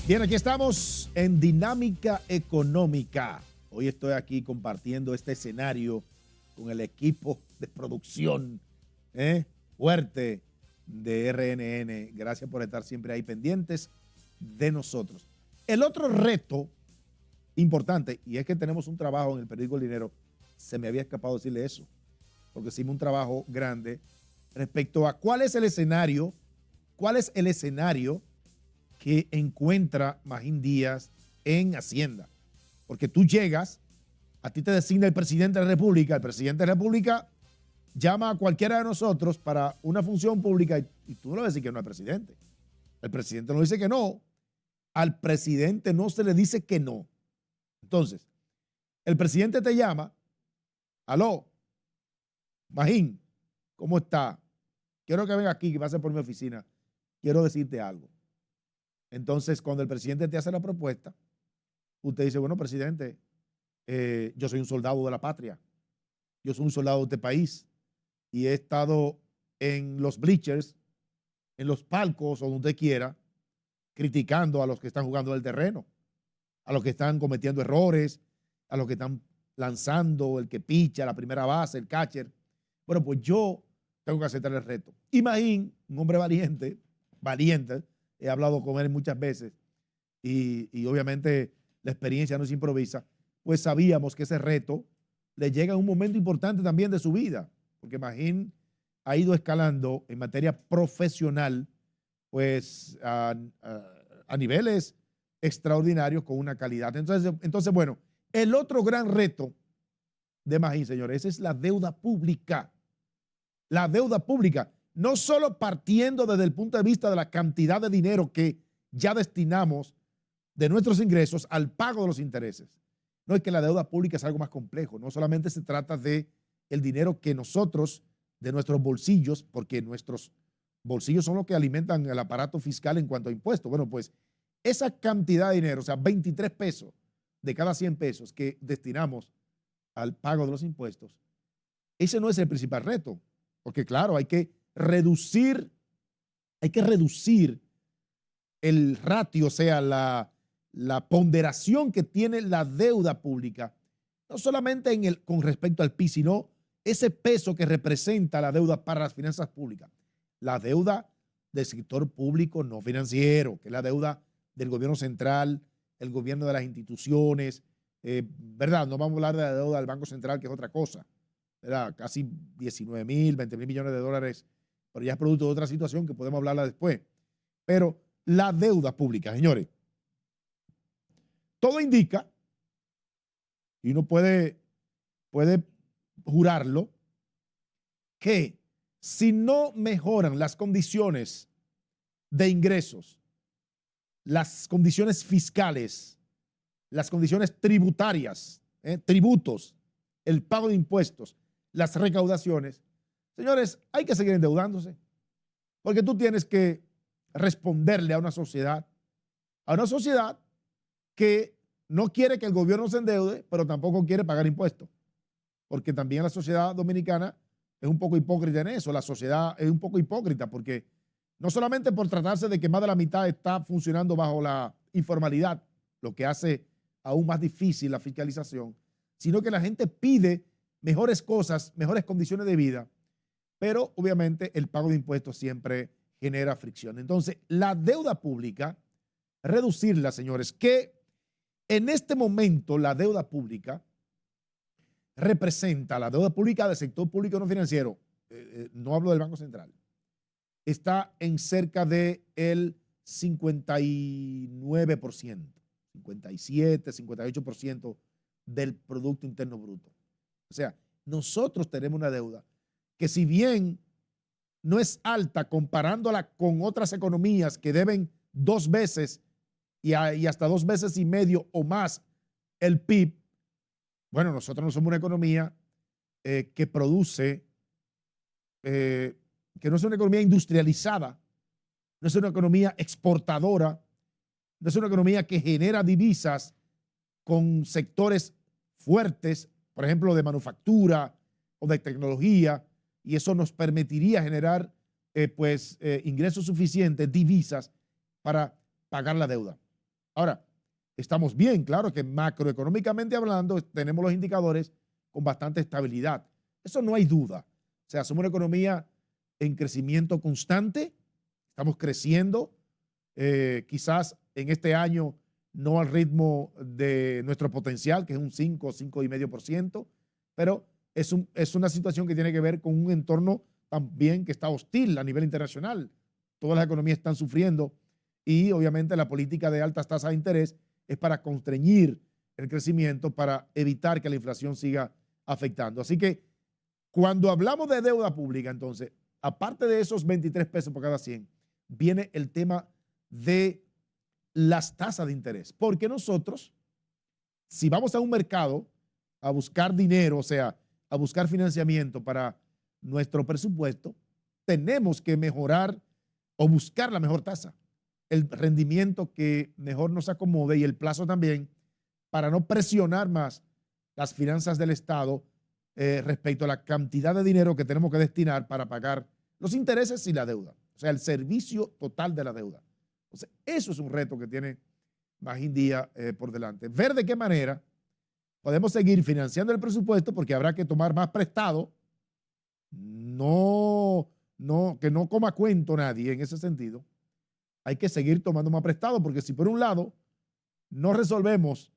Bien, aquí estamos en Dinámica Económica. Hoy estoy aquí compartiendo este escenario con el equipo de producción fuerte de RNN. Gracias por estar siempre ahí pendientes de nosotros. El otro reto importante, y es que tenemos un trabajo en el periódico El Dinero, se me había escapado decirle eso, porque hicimos un trabajo grande respecto a cuál es el escenario que encuentra Magín Díaz en Hacienda. Porque tú llegas, a ti te designa el presidente de la República, el presidente de la República llama a cualquiera de nosotros para una función pública y tú no le vas a decir que no al presidente. El presidente no dice que no, al presidente no se le dice que no. Entonces, el presidente te llama, aló, Magín, ¿cómo está? Quiero que venga aquí, que pase por mi oficina. Quiero decirte algo. Entonces, cuando el presidente te hace la propuesta, usted dice, bueno, presidente, yo soy un soldado de la patria, yo soy un soldado de este país y he estado en los bleachers, en los palcos o donde quiera, criticando a los que están jugando el terreno, a los que están cometiendo errores, a los que están lanzando, el que picha, la primera base, el catcher. Bueno, pues yo tengo que aceptar el reto. Imagín, un hombre valiente, he hablado con él muchas veces y obviamente la experiencia no se improvisa, pues sabíamos que ese reto le llega en un momento importante también de su vida, porque Magín ha ido escalando en materia profesional, pues a niveles extraordinarios con una calidad. Entonces, bueno, el otro gran reto de Magín, señores, esa es la deuda pública. La deuda pública, no solo partiendo desde el punto de vista de la cantidad de dinero que ya destinamos de nuestros ingresos al pago de los intereses. No es que la deuda pública es algo más complejo, no solamente se trata de el dinero que nosotros, de nuestros bolsillos, porque nuestros bolsillos son los que alimentan el aparato fiscal en cuanto a impuestos. Bueno, pues esa cantidad de dinero, o sea, 23 pesos de cada 100 pesos que destinamos al pago de los impuestos, ese no es el principal reto, porque claro, hay que reducir el ratio, o sea, la ponderación que tiene la deuda pública, no solamente con respecto al PIB, sino ese peso que representa la deuda para las finanzas públicas. La deuda del sector público no financiero, que es la deuda del gobierno central, el gobierno de las instituciones, ¿verdad? No vamos a hablar de la deuda del Banco Central, que es otra cosa, ¿verdad? Casi 19,000, 20,000 millones de dólares, pero ya es producto de otra situación que podemos hablarla después. Pero la deuda pública, señores, todo indica, y uno puede jurarlo, que si no mejoran las condiciones de ingresos, las condiciones fiscales, las condiciones tributarias, tributos, el pago de impuestos, las recaudaciones, señores, hay que seguir endeudándose, porque tú tienes que responderle a una sociedad que no quiere que el gobierno se endeude, pero tampoco quiere pagar impuestos, porque también la sociedad dominicana es un poco hipócrita en eso. La sociedad es un poco hipócrita porque no solamente por tratarse de que más de la mitad está funcionando bajo la informalidad, lo que hace aún más difícil la fiscalización, sino que la gente pide mejores cosas, mejores condiciones de vida, pero obviamente el pago de impuestos siempre genera fricción. Entonces, la deuda pública, reducirla, señores, que en este momento la deuda pública representa, la deuda pública del sector público no financiero, no hablo del Banco Central, está en cerca del 59%, 57, 58% del Producto Interno Bruto. O sea, nosotros tenemos una deuda que, si bien no es alta comparándola con otras economías que deben 2 veces y hasta 2 veces y medio o más el PIB, bueno, nosotros no somos una economía que produce, que no es una economía industrializada, no es una economía exportadora, no es una economía que genera divisas con sectores fuertes, por ejemplo, de manufactura o de tecnología, y eso nos permitiría generar ingresos suficientes, divisas, para pagar la deuda. Ahora, estamos bien, claro que macroeconómicamente hablando tenemos los indicadores con bastante estabilidad. Eso no hay duda. O sea, somos una economía en crecimiento constante, estamos creciendo, quizás en este año no al ritmo de nuestro potencial, que es un 5, 5,5%, pero es una situación que tiene que ver con un entorno también que está hostil a nivel internacional. Todas las economías están sufriendo y obviamente la política de altas tasas de interés es para constreñir el crecimiento, para evitar que la inflación siga afectando. Así que cuando hablamos de deuda pública, entonces, aparte de esos 23 pesos por cada 100, viene el tema de las tasas de interés. Porque nosotros, si vamos a un mercado a buscar dinero, o sea, a buscar financiamiento para nuestro presupuesto, tenemos que mejorar o buscar la mejor tasa, el rendimiento que mejor nos acomode y el plazo también, para no presionar más las finanzas del Estado respecto a la cantidad de dinero que tenemos que destinar para pagar los intereses y la deuda, o sea, el servicio total de la deuda. O sea, eso es un reto que tiene Magín Díaz por delante. Ver de qué manera podemos seguir financiando el presupuesto, porque habrá que tomar más prestado. Que no coma cuento nadie en ese sentido. Hay que seguir tomando más prestado, porque si por un lado no resolvemos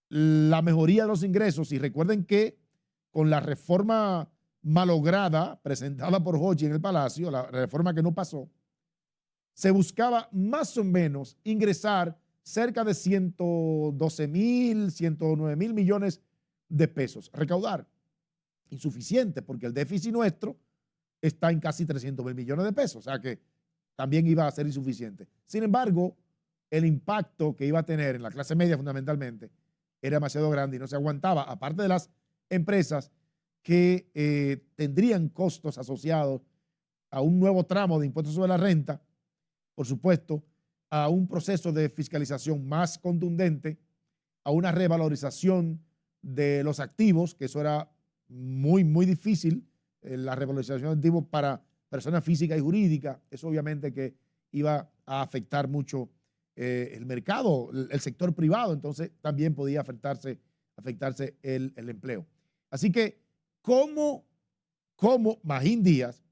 la mejoría de los ingresos, y recuerden que con la reforma malograda presentada por Hochi en el Palacio, la reforma que no pasó, se buscaba más o menos ingresar cerca de 112,000, 109,000 millones de pesos, recaudar. Insuficiente, porque el déficit nuestro está en casi 300,000 millones de pesos, o sea que también iba a ser insuficiente. Sin embargo, el impacto que iba a tener en la clase media fundamentalmente era demasiado grande y no se aguantaba, aparte de las empresas que tendrían costos asociados a un nuevo tramo de impuestos sobre la renta, por supuesto, a un proceso de fiscalización más contundente, a una revalorización de los activos, que eso era muy, muy difícil, la revalorización de activos para personas físicas y jurídicas, eso obviamente que iba a afectar mucho el mercado, el sector privado, entonces también podía afectarse el empleo. Así que, ¿cómo Magín Díaz,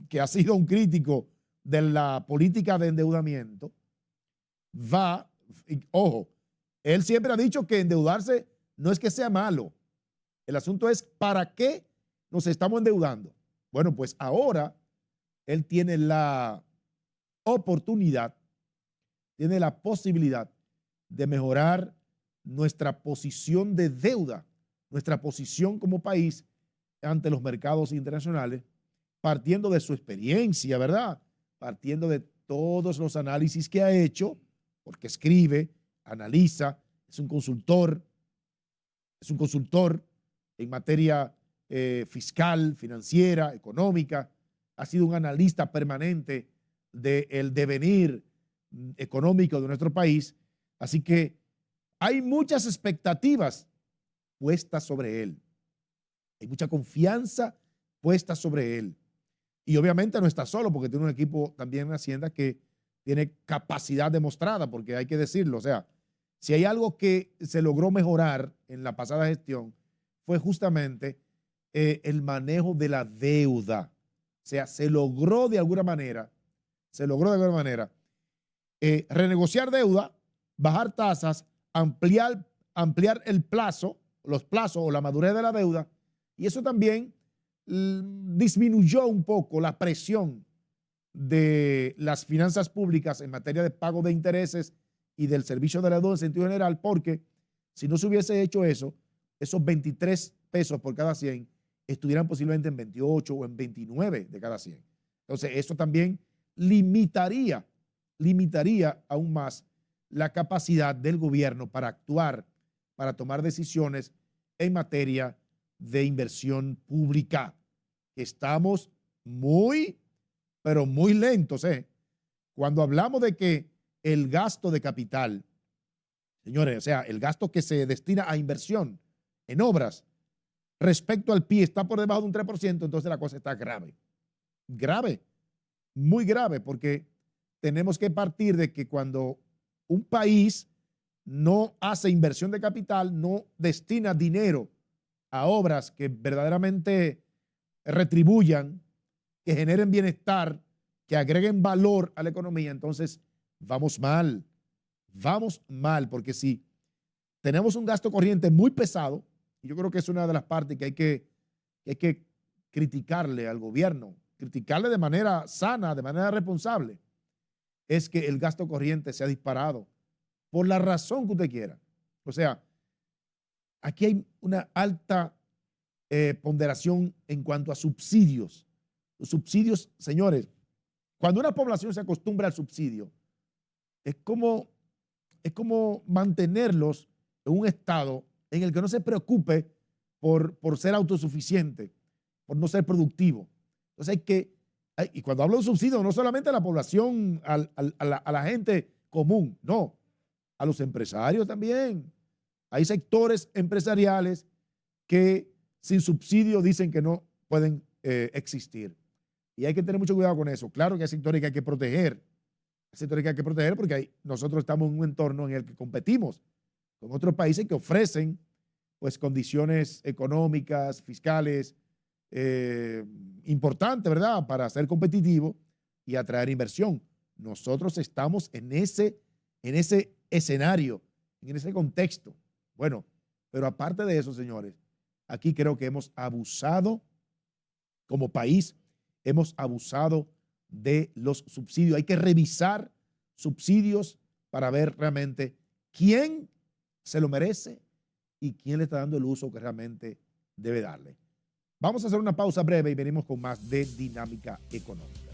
que ha sido un crítico de la política de endeudamiento, ojo, él siempre ha dicho que endeudarse no es que sea malo, el asunto es ¿para qué nos estamos endeudando? Bueno, pues ahora él tiene la oportunidad, tiene la posibilidad de mejorar nuestra posición de deuda, nuestra posición como país ante los mercados internacionales, partiendo de su experiencia, ¿verdad? Partiendo de todos los análisis que ha hecho, porque escribe, analiza, es un consultor en materia fiscal, financiera, económica, ha sido un analista permanente del devenir económico de nuestro país, así que hay muchas expectativas puestas sobre él, hay mucha confianza puesta sobre él. Y obviamente no está solo, porque tiene un equipo también en Hacienda que tiene capacidad demostrada, porque hay que decirlo, o sea, si hay algo que se logró mejorar en la pasada gestión, fue justamente el manejo de la deuda. O sea, se logró de alguna manera renegociar deuda, bajar tasas, ampliar el plazo, los plazos o la madurez de la deuda, y eso también disminuyó un poco la presión de las finanzas públicas en materia de pago de intereses y del servicio de la deuda en sentido general, porque si no se hubiese hecho eso, esos 23 pesos por cada 100 estuvieran posiblemente en 28 o en 29 de cada 100. Entonces, eso también limitaría aún más la capacidad del gobierno para actuar, para tomar decisiones en materia de inversión pública. Estamos muy, pero muy lentos. Cuando hablamos de que el gasto de capital, señores, o sea, el gasto que se destina a inversión en obras respecto al PIB está por debajo de un 3%, entonces la cosa está grave. Grave, muy grave, porque tenemos que partir de que cuando un país no hace inversión de capital, no destina dinero a obras que verdaderamente retribuyan, que generen bienestar, que agreguen valor a la economía, entonces vamos mal, porque si tenemos un gasto corriente muy pesado, y yo creo que es una de las partes que hay que criticarle al gobierno, criticarle de manera sana, de manera responsable, es que el gasto corriente se ha disparado por la razón que usted quiera. O sea, aquí hay una alta ponderación en cuanto a subsidios. Los subsidios, señores, cuando una población se acostumbra al subsidio, es como mantenerlos en un estado en el que no se preocupe por ser autosuficiente, por no ser productivo. Entonces y cuando hablo de subsidio, no solamente a la población, a la gente común, no, a los empresarios también. Hay sectores empresariales que sin subsidio dicen que no pueden existir. Y hay que tener mucho cuidado con eso. Claro que hay sectores que hay que proteger. Hay sectores que hay que proteger porque nosotros estamos en un entorno en el que competimos con otros países que ofrecen pues condiciones económicas, fiscales importantes, ¿verdad? Para ser competitivo y atraer inversión. Nosotros estamos en ese escenario, en ese contexto. Bueno, pero aparte de eso, señores, aquí creo que hemos abusado como país, hemos abusado de los subsidios. Hay que revisar subsidios para ver realmente quién se lo merece y quién le está dando el uso que realmente debe darle. Vamos a hacer una pausa breve y venimos con más de Dinámica Económica.